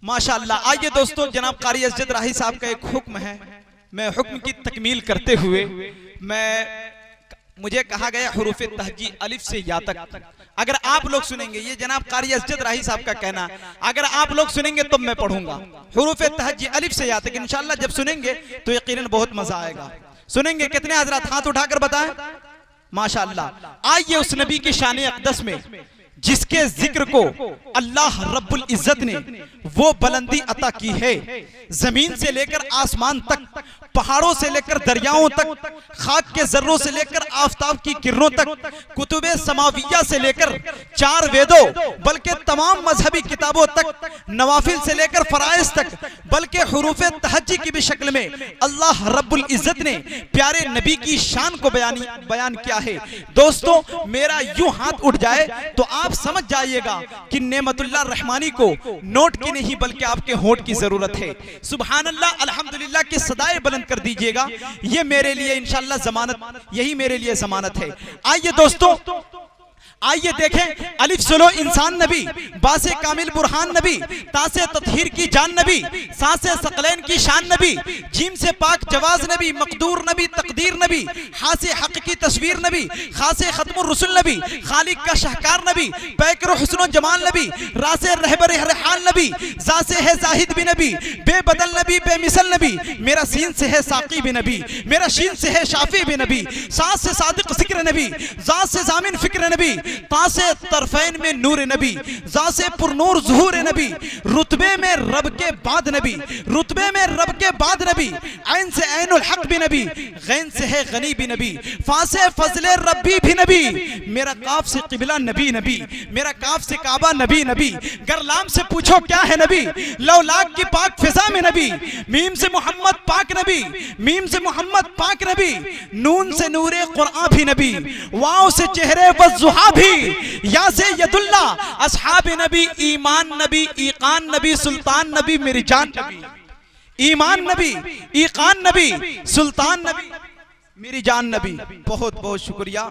माशाअल्लाह। आइए दोस्तों, जनाब कारी असजद राही साहब का एक हुक्म है, मैं हुक्म की तकमील करते हुए मुझे कहा गया हुरूफ तहजी अलिफ से या तक अगर आप लोग सुनेंगे, ये जनाब कारी असजद राही साहब का कहना, अगर आप लोग सुनेंगे तो मैं पढ़ूंगा हुरूफ तहजी अलिफ से या तक। इंशाअल्लाह जब सुनेंगे तो यकीनन बहुत मजा आएगा। सुनेंगे कितने हजरात हाथ उठाकर बताएं माशाअल्लाह। आइए उस नबी की शान अक़दस में जिसके जिक्र को अल्लाह रब्बुल इज्जत ने वो बुलंदी अता की है, जमीन से लेकर आसमान तक, पहाड़ों से लेकर दरियाओं तक, खाक के जर्रों से लेकर आफताब की किरणों तक, कुतुबे समाविया से लेकर 4 वेदों बल्कि तमाम मजहबी किताबों तक, नवाफिल से लेकर फराइज तक, बल्कि हुरूफ तहज्जी की भी शक्ल में अल्लाह रब्बुल इज्जत ने प्यारे नबी की शान को बयान किया है। दोस्तों, मेरा यूं हाथ उठ जाए तो आप समझ जाइएगा कि नेमतुल्लाह रहमानी को नोट की नहीं बल्कि आपके होंठ की जरूरत है। सुभान अल्लाह, अल्हम्दुलिल्लाह की सदाएं बुलंद कर दीजिएगा। ये मेरे लिए इंशाअल्लाह जमानत, यही मेरे लिए जमानत है। आइए दोस्तों, आइए देखें, अलिफ सुलो इंसान नबी, बासे कामिल बुरहान नबी, तासे ततहीर की जान नबी, सासे सकलैन की शान नबी, जीम से पाक जवाज नबी, मकदूर नबी, तकदीर नबी, हासे हक की तस्वीर नबी, खासे खत्मुर रसूल नबी, खालिक का शाहकार नबी, पैकर हुस्न जमाल नबी, रासे रहबर हर हाल नबी, जासे है जाहिद भी नबी, बेबदल नबी, बेमिसल नबी, मेरा सीन से है साकी भी नबी, मेरा शीन से है शाफी भी नबी, सास से सादिक जिक्र नबी, जात से जामिन फिक्र नबी, तासे तरफैन में नूर नबी, जासे पुरनूर ज़ुहूर नबी, रुतबे में रब के बाद नबी, रुतबे में रब के बाद नबी, ऐन से ऐनुल हक भी नबी, गैन से है गनी भी नबी, फासे फजले रब्बी भी नबी, मेरा काफ से किबला नबी नबी, मेरा काफ से काबा नबी नबी, गरलाम से पूछो क्या है नबी, लौलाक की पाक फिजा में नबी, मीम से मोहम्मद पाक नबी, मीम से मोहम्मद पाक नबी, नून से नूरे कुरान भी नबी, वाव से चेहरे वज़ुहा भी, या से यदुल्ला असहाब नबी, ईमान नबी, ईकान नबी, सुल्तान नबी, मेरी जान नबी, ईमान नबी, ईकान नबी, सुल्तान नबी, मेरी जान नबी। बहुत बहुत शुक्रिया।